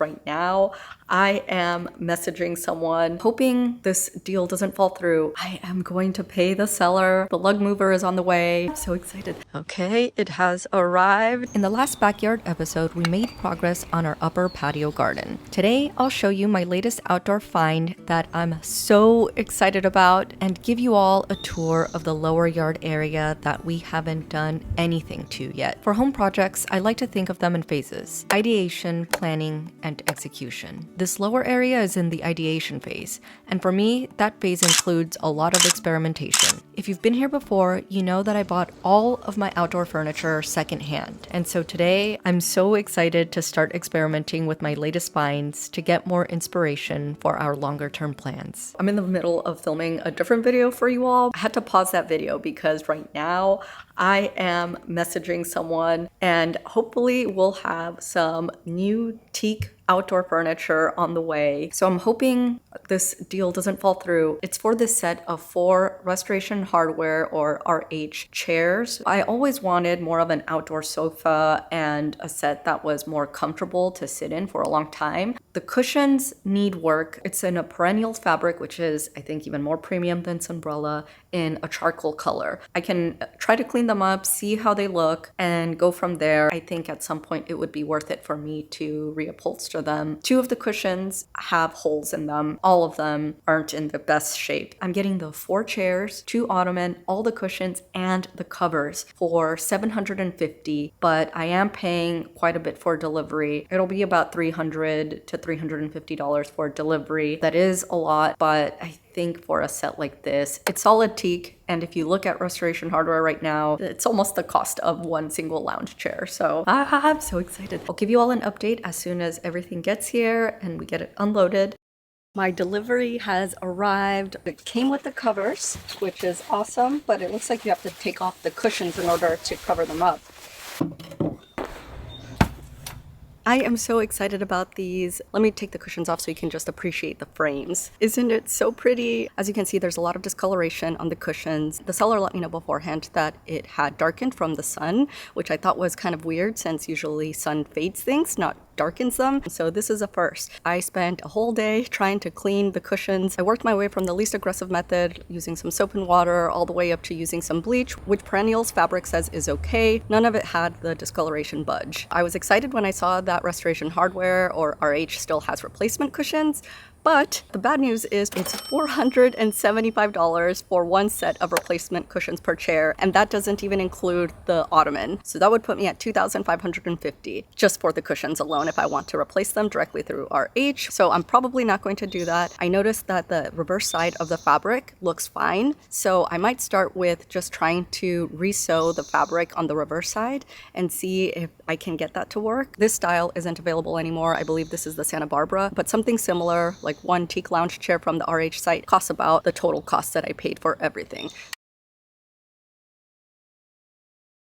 Right now, I am messaging someone hoping this deal doesn't fall through. I am going to pay the seller. The lug mover is on the way. I'm so excited. Okay, it has arrived. In the last backyard episode, we made progress on our upper patio garden. Today, I'll show you my latest outdoor find that I'm so excited about and give you all a tour of the lower yard area that we haven't done anything to yet. For home projects, I like to think of them in phases: ideation, planning, and execution. This lower area is in the ideation phase, and for me, that phase includes a lot of experimentation. If you've been here before, you know that I bought all of my outdoor furniture secondhand, and so today I'm so excited to start experimenting with my latest finds to get more inspiration for our longer term plans. I'm in the middle of filming a different video for you all. I had to pause that video because right now I am messaging someone and hopefully we'll have some new teak outdoor furniture on the way. So I'm hoping this deal doesn't fall through. It's for this set of 4 Restoration Hardware or RH chairs. I always wanted more of an outdoor sofa and a set that was more comfortable to sit in for a long time. The cushions need work. It's in a perennial fabric, which is, I think, even more premium than Sunbrella, in a charcoal color. I can try to clean them up, see how they look, and go from there. I think at some point it would be worth it for me to reupholster them. 2 of the cushions have holes in them. All of them aren't in the best shape. I'm getting the 4 chairs, 2 ottoman, all the cushions, and the covers for $750, but I am paying quite a bit for delivery. It'll be about $300 to $350 for delivery. That is a lot, but I think for a set like this, it's solid teak, and if you look at Restoration Hardware right now, it's almost the cost of one single lounge chair. So I'm so excited. I'll give you all an update as soon as everything gets here and we get it unloaded. My delivery has arrived. It came with the covers, which is awesome, but it looks like you have to take off the cushions in order to cover them up. I am so excited about these. Let me take the cushions off so you can just appreciate the frames. Isn't it so pretty? As you can see, there's a lot of discoloration on the cushions. The seller let me know beforehand that it had darkened from the sun, which I thought was kind of weird since usually sun fades things, not darkens them. So this is a first. I spent a whole day trying to clean the cushions. I worked my way from the least aggressive method, using some soap and water, all the way up to using some bleach, which Perennials fabric says is okay. None of it had the discoloration budge. I was excited when I saw that Restoration Hardware or RH still has replacement cushions. But the bad news is it's $475 for one set of replacement cushions per chair, and that doesn't even include the ottoman. So that would put me at $2,550 just for the cushions alone if I want to replace them directly through RH. So I'm probably not going to do that. I noticed that the reverse side of the fabric looks fine, so I might start with just trying to re-sew the fabric on the reverse side and see if I can get that to work. This style isn't available anymore. I believe this is the Santa Barbara, but something similar, like one teak lounge chair from the RH site, costs about the total cost that I paid for everything.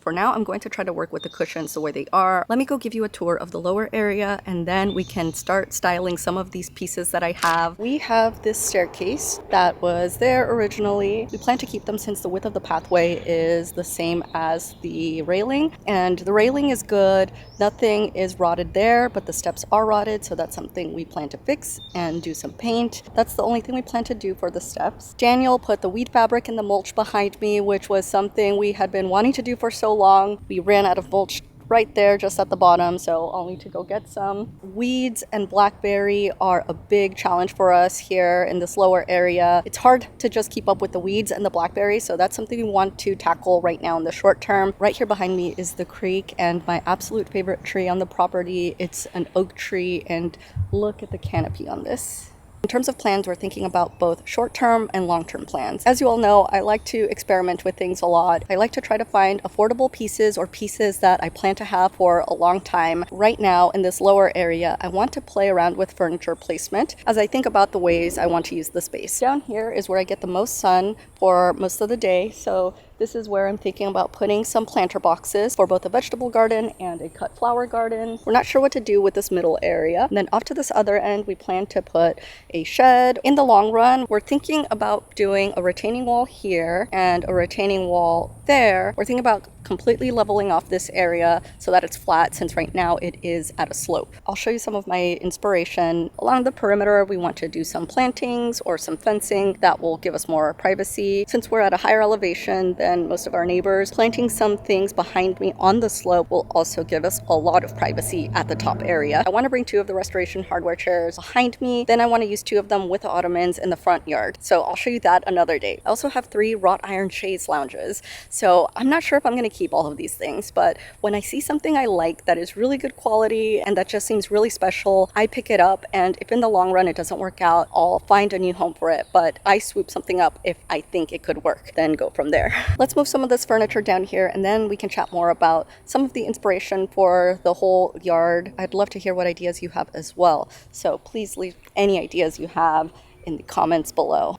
For now, I'm going to try to work with the cushions the way they are. Let me go give you a tour of the lower area, and then we can start styling some of these pieces that I have. We have this staircase that was there originally. We plan to keep them since the width of the pathway is the same as the railing, and the railing is good. Nothing is rotted there, but the steps are rotted, so that's something we plan to fix and do some paint. That's the only thing we plan to do for the steps. Daniel put the weed fabric in the mulch behind me, which was something we had been wanting to do for so long. We ran out of mulch right there just at the bottom, so I'll need to go get some. Weeds and blackberry are a big challenge for us here in this lower area. It's hard to just keep up with the weeds and the blackberry, so that's something we want to tackle right now in the short term. Right here behind me is the creek and my absolute favorite tree on the property. It's an oak tree, and look at the canopy on this. In terms of plans, we're thinking about both short-term and long-term plans. As you all know, I like to experiment with things a lot. I like to try to find affordable pieces or pieces that I plan to have for a long time. Right now, in this lower area, I want to play around with furniture placement as I think about the ways I want to use the space. Down here is where I get the most sun for most of the day, so this is where I'm thinking about putting some planter boxes for both a vegetable garden and a cut flower garden. We're not sure what to do with this middle area. And then off to this other end, we plan to put a shed. In the long run, we're thinking about doing a retaining wall here and a retaining wall there. We're thinking about completely leveling off this area so that it's flat, since right now it is at a slope. I'll show you some of my inspiration. Along the perimeter, we want to do some plantings or some fencing that will give us more privacy. Since we're at a higher elevation than most of our neighbors, planting some things behind me on the slope will also give us a lot of privacy at the top area. I want to bring 2 of the restoration hardware chairs behind me. Then I want to use 2 of them with the ottomans in the front yard. So I'll show you that another day. I also have 3 wrought iron chaise lounges. So I'm not sure if I'm going to keep all of these things, but when I see something I like that is really good quality and that just seems really special, I pick it up, and if in the long run it doesn't work out, I'll find a new home for it. But I swoop something up if I think it could work, then go from there. Let's move some of this furniture down here, and then we can chat more about some of the inspiration for the whole yard. I'd love to hear what ideas you have as well. So please leave any ideas you have in the comments below.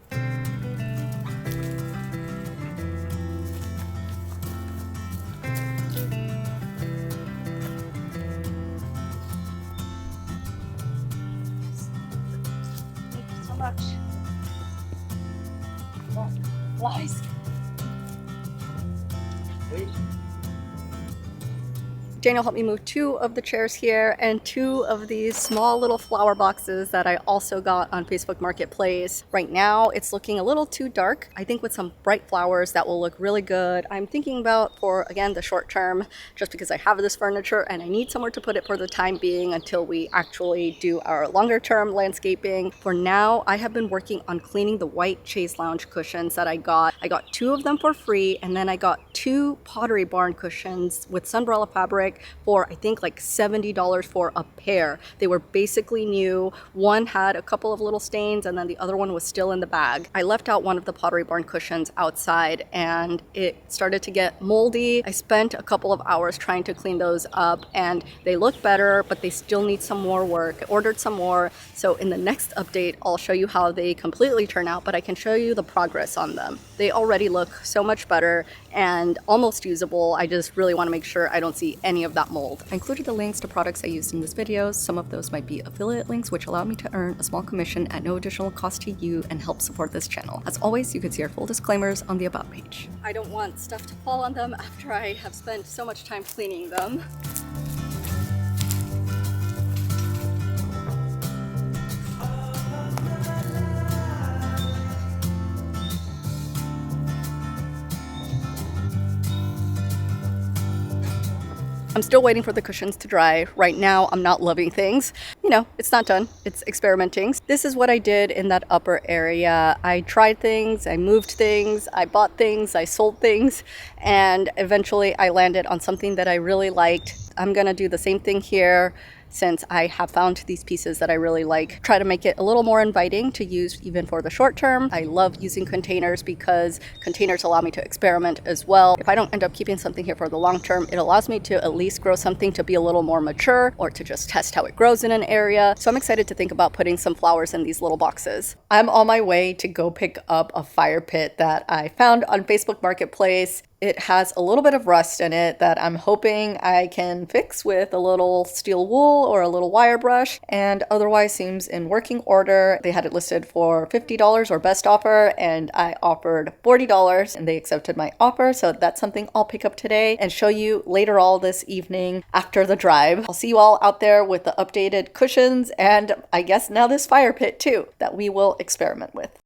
Much. Flies. Daniel helped me move 2 of the chairs here and 2 of these small little flower boxes that I also got on Facebook Marketplace. Right now it's looking a little too dark. I think with some bright flowers that will look really good. I'm thinking about, for again, the short term, just because I have this furniture and I need somewhere to put it for the time being until we actually do our longer term landscaping. For now, I have been working on cleaning the white chaise lounge cushions that I got. I got 2 of them for free, and then I got 2 Pottery Barn cushions with Sunbrella fabric for I think like $70 for a pair. They were basically new. One had a couple of little stains and then the other one was still in the bag. I left out one of the Pottery Barn cushions outside and it started to get moldy. I spent a couple of hours trying to clean those up and they look better, but they still need some more work. I ordered some more, so in the next update I'll show you how they completely turn out, but I can show you the progress on them. They already look so much better and almost usable. I just really want to make sure I don't see any of that mold. I included the links to products I used in this video. Some of those might be affiliate links, which allow me to earn a small commission at no additional cost to you and help support this channel. As always, you can see our full disclaimers on the About page. I don't want stuff to fall on them after I have spent so much time cleaning them. I'm still waiting for the cushions to dry. Right now, I'm not loving things. You know, it's not done. It's experimenting. This is what I did in that upper area. I tried things, I moved things, I bought things, I sold things, and eventually I landed on something that I really liked. I'm gonna do the same thing here. Since I have found these pieces that I really like, try to make it a little more inviting to use even for the short term. I love using containers because containers allow me to experiment as well. If I don't end up keeping something here for the long term, it allows me to at least grow something to be a little more mature or to just test how it grows in an area. So I'm excited to think about putting some flowers in these little boxes. I'm on my way to go pick up a fire pit that I found on Facebook Marketplace. It has a little bit of rust in it that I'm hoping I can fix with a little steel wool or a little wire brush, and otherwise seems in working order. They had it listed for $50 or best offer, and I offered $40 and they accepted my offer. So that's something I'll pick up today and show you later all this evening after the drive. I'll see you all out there with the updated cushions and I guess now this fire pit too that we will experiment with.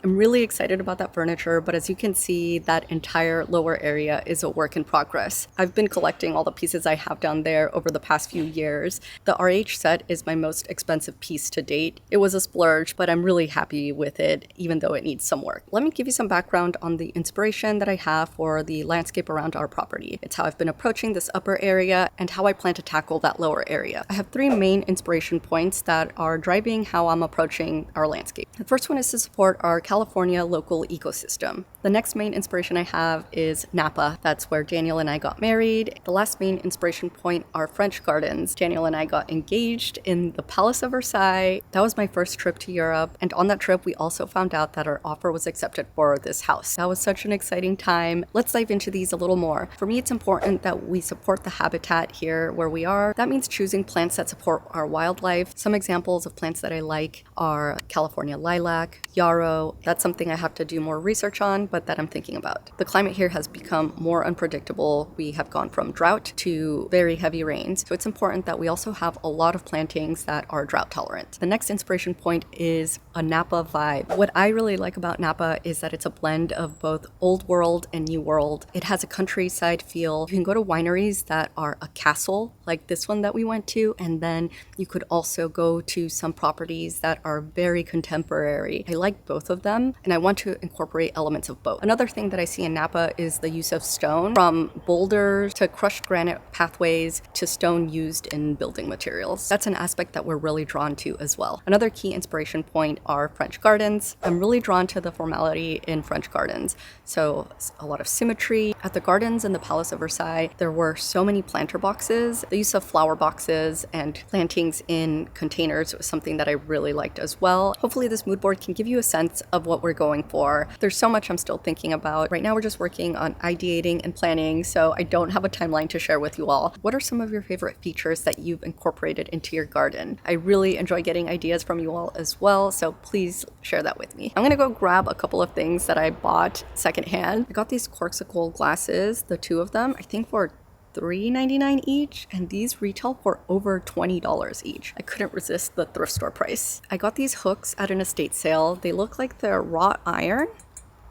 I'm really excited about that furniture, but as you can see, that entire lower area is a work in progress. I've been collecting all the pieces I have down there over the past few years. The RH set is my most expensive piece to date. It was a splurge, but I'm really happy with it, even though it needs some work. Let me give you some background on the inspiration that I have for the landscape around our property. It's how I've been approaching this upper area and how I plan to tackle that lower area. I have 3 main inspiration points that are driving how I'm approaching our landscape. The first one is to support our California local ecosystem. The next main inspiration I have is Napa. That's where Daniel and I got married. The last main inspiration point are French gardens. Daniel and I got engaged in the Palace of Versailles. That was my first trip to Europe, and on that trip we also found out that our offer was accepted for this house. That was such an exciting time. Let's dive into these a little more. For me, it's important that we support the habitat here where we are. That means choosing plants that support our wildlife. Some examples of plants that I like are California lilac, yarrow. That's something I have to do more research on, but that I'm thinking about. The climate here has become more unpredictable. We have gone from drought to very heavy rains, so it's important that we also have a lot of plantings that are drought tolerant. The next inspiration point is a Napa vibe. What I really like about Napa is that it's a blend of both old world and new world. It has a countryside feel. You can go to wineries that are a castle, like this one that we went to, and then you could also go to some properties that are very contemporary. I like both of them, and I want to incorporate elements of both. Another thing that I see in Napa is the use of stone, from boulders to crushed granite pathways to stone used in building materials. That's an aspect that we're really drawn to as well. Another key inspiration point are French gardens. I'm really drawn to the formality in French gardens. So a lot of symmetry. At the gardens in the Palace of Versailles, there were so many planter boxes. The use of flower boxes and plantings in containers was something that I really liked as well. Hopefully this mood board can give you a sense of what we're going for. There's so much I'm still thinking about. Right now we're just working on ideating and planning, so I don't have a timeline to share with you all. What are some of your favorite features that you've incorporated into your garden? I really enjoy getting ideas from you all as well, so please share that with me. I'm gonna go grab a couple of things that I bought secondhand. I got these Corksicle glasses, the two of them, I think for $3.99 each, and these retail for over $20 each. I couldn't resist the thrift store price. I got these hooks at an estate sale. They look like they're wrought iron.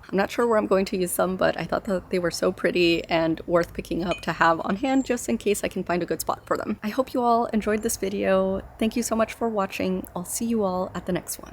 I'm not sure where I'm going to use them, but I thought that they were so pretty and worth picking up to have on hand just in case I can find a good spot for them. I hope you all enjoyed this video. Thank you so much for watching. I'll see you all at the next one.